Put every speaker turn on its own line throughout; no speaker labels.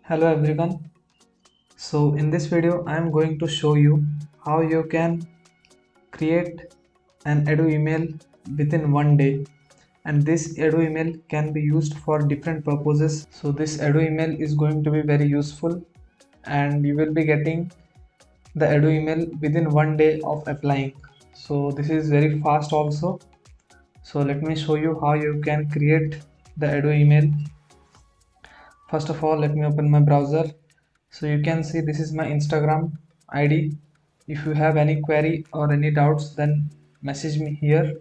Hello everyone. So in this video I am going to show you how you can create an Edu email within one day, and this Edu email can be used for different purposes. So this Edu email is going to be very useful and you will be getting the Edu email within one day of applying. So this is very fast also. So let me show you how you can create the Edu email. First of all, let me open my browser. So you can see this is my Instagram ID. If you have any query or any doubts, then message me here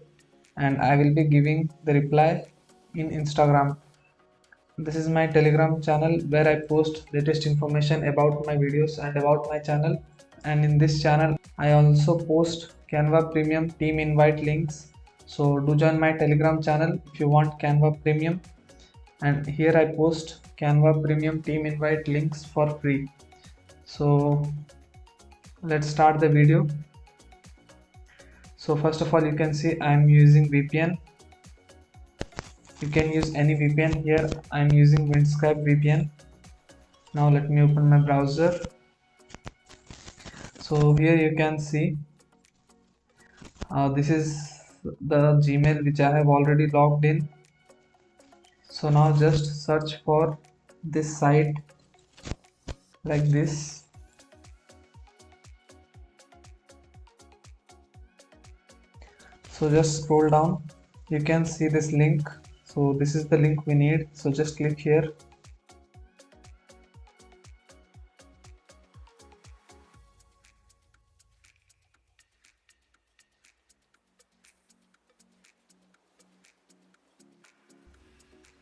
and I will be giving the reply in Instagram. This is my Telegram channel where I post latest information about my videos and about my channel. And in this channel, I also post Canva Premium team invite links. So do join my Telegram channel if you want Canva Premium, and here I post Canva Premium team invite links for free. So let's start the video. So first of all, you can see I'm using VPN. You can use any VPN. Here I'm using Windscribe VPN. Now let me open my browser. So here you can see this is the Gmail which I have already logged in. So now just search for this site like this. So just scroll down, you can see this link. So this is the link we need, so just click here.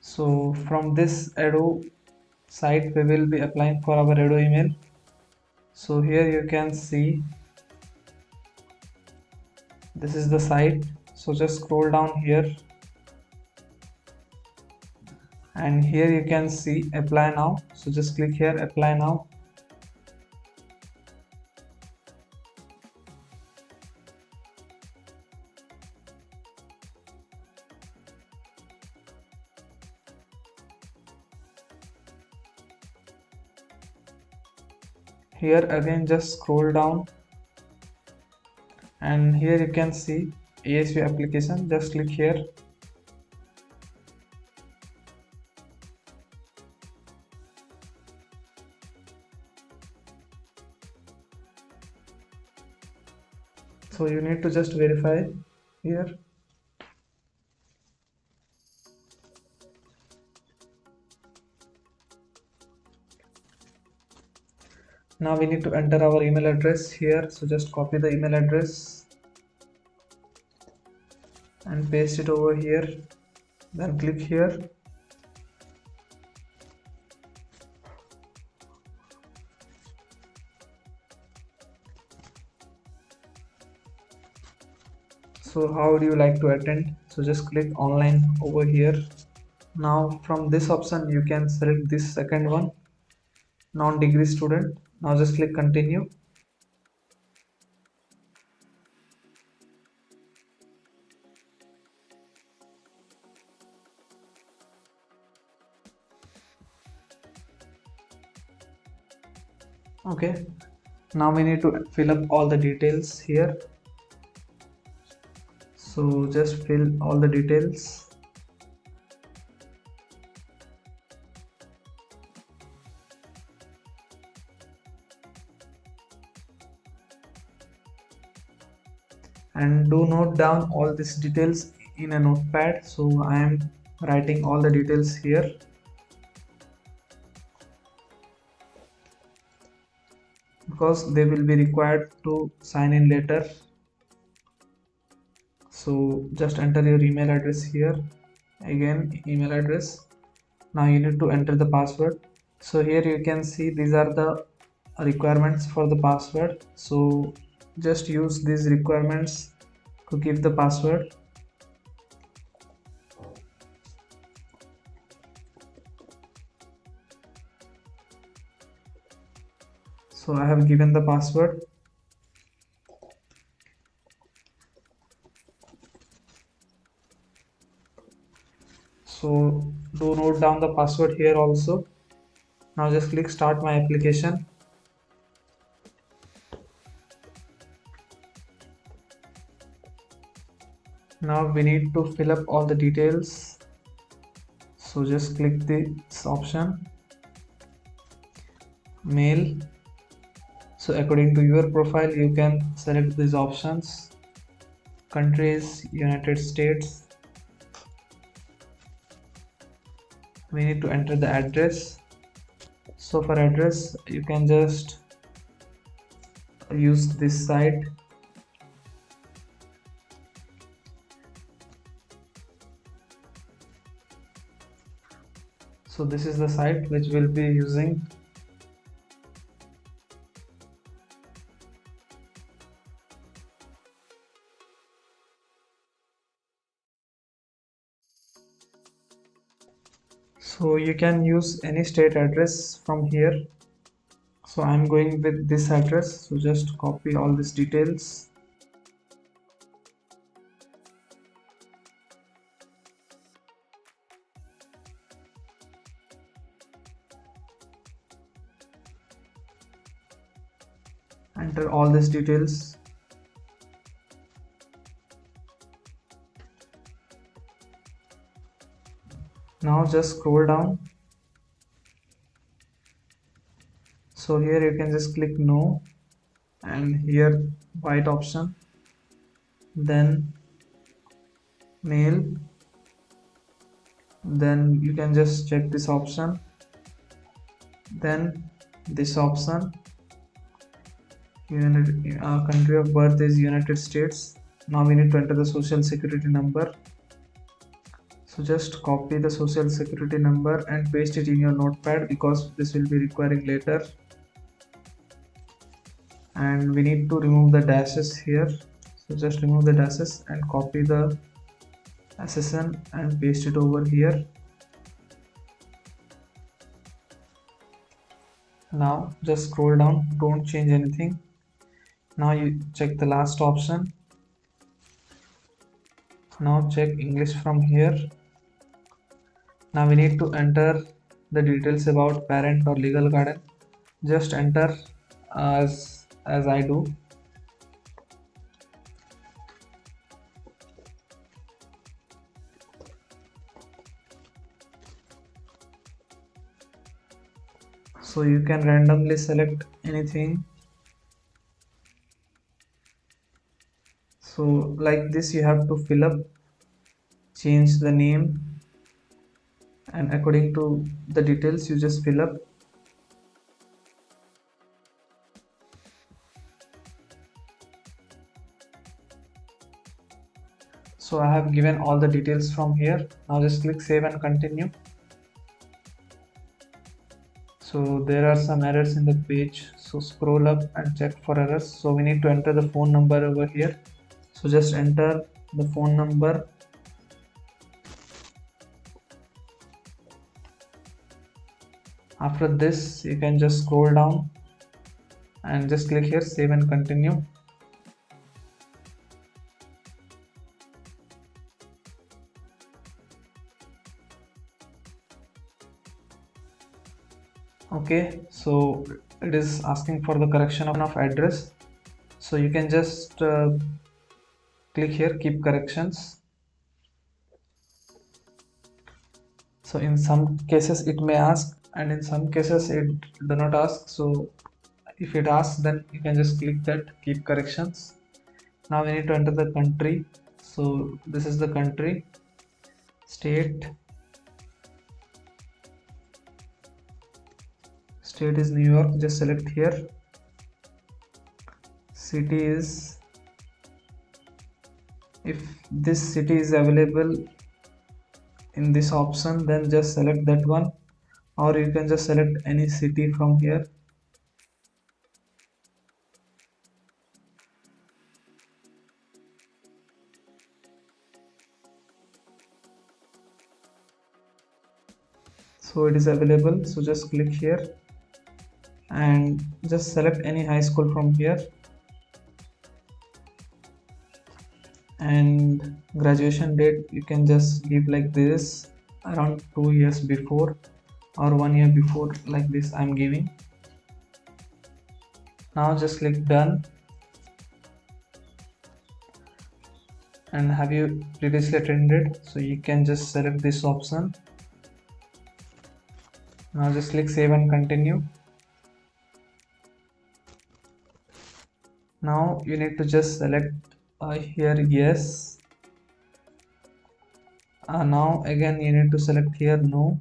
So from this Edu site we will be applying for our Edu email. So here you can see this is the site. So just scroll down here and here you can see apply now. So just click here, apply now. Here again just scroll down and here you can see ASV application, just click here. So you need to just verify here. Now we need to enter our email address here. So just copy the email address and paste it over here. Then click here. So how would you like to attend? So just click online over here. Now from this option you can select this second one, non-degree student. Now just click continue. Okay, now we need to fill up all the details here. So just fill all the details. And do note down all these details in a notepad. So I am writing all the details here. Because they will be required to sign in later. So just enter your email address here. Again, email address. Now you need to enter the password. So here you can see these are the requirements for the password. So just use these requirements to give the password. So I have given the password. So do note down the password here also. Now just click start my application. Now we need to fill up all the details, so just click this option, mail. So according to your profile you can select these options. Countries, United States. We need to enter the address. So for address you can just use this site. So this is the site which we'll be using. So you can use any state address from here. So I'm going with this address, so just copy all these details. Enter all these details. Now just scroll down. So here you can just click no, and here white option, then mail, then you can just check this option, then this option. Country of birth is United States. Now we need to enter the social security number. So just copy the social security number and paste it in your notepad, because this will be requiring later. And we need to remove the dashes here, so just remove the dashes and copy the SSN and paste it over here. Now just scroll down, don't change anything. Now you check the last option. Now check English from here. Now we need to enter the details about parent or legal guardian. Just enter as I do. So you can randomly select anything. So like this you have to fill up, change the name, and according to the details you just fill up. So I have given all the details from here. Now just click save and continue. So there are some errors in the page, so scroll up and check for errors. So we need to enter the phone number over here. So just enter the phone number. After this you can just scroll down and just click here save and continue. Okay, so it is asking for the correction of address, so you can just click here keep corrections. So in some cases it may ask, and in some cases it do not ask. So if it asks, then you can just click that keep corrections. Now we need to enter the country. So this is the country. State is New York, just select here. City is, if this city is available in this option, then just select that one, or you can just select any city from here. So it is available, so just click here and just select any high school from here, and graduation date you can just give like this, around 2 years before. or 1 year before, like this I'm giving. Now just click done. And have you previously attended? So you can just select this option. Now just click save and continue. Now you need to just select here yes. Now again you need to select here no.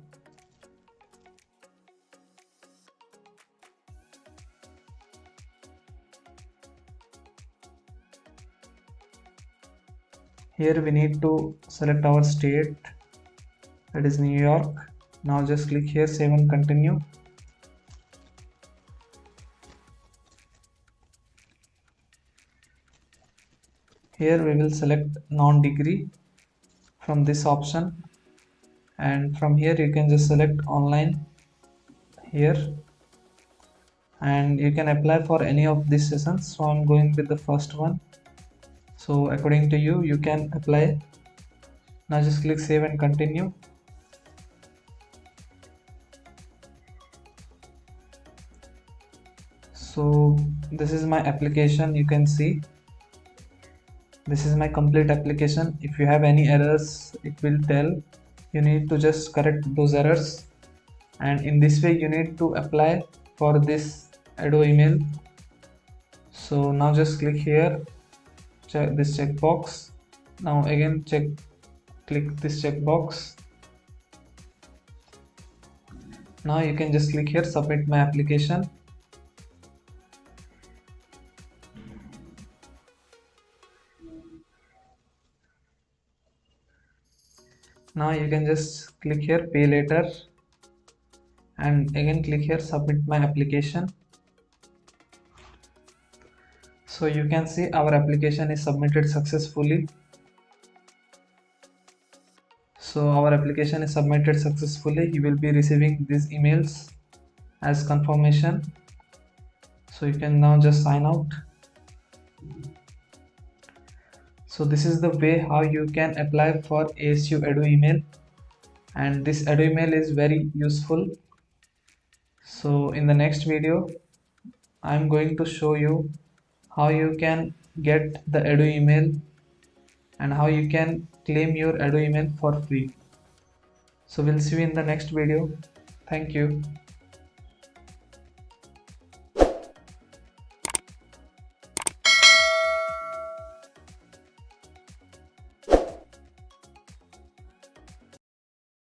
Here we need to select our state, that is New York. Now just click here save and continue. Here we will select non-degree from this option, and from here you can just select online here, and you can apply for any of these sessions. So I'm going with the first one. So according to you, you can apply. Now just click save and continue. So this is my application. You can see this is my complete application. If you have any errors, it will tell. You need to just correct those errors, and in this way you need to apply for this Edu email. So now just click here, check this checkbox. Now again click this checkbox. Now you can just click here submit my application. Now you can just click here pay later, and again click here submit my application. So you can see our application is submitted successfully. So our application is submitted successfully. You will be receiving these emails as confirmation. So you can now just sign out. So this is the way how you can apply for ASU Edu email, and this Edu email is very useful. So in the next video I'm going to show you how you can get the Edu email and how you can claim your Edu email for free. So we'll see you in the next video. Thank you.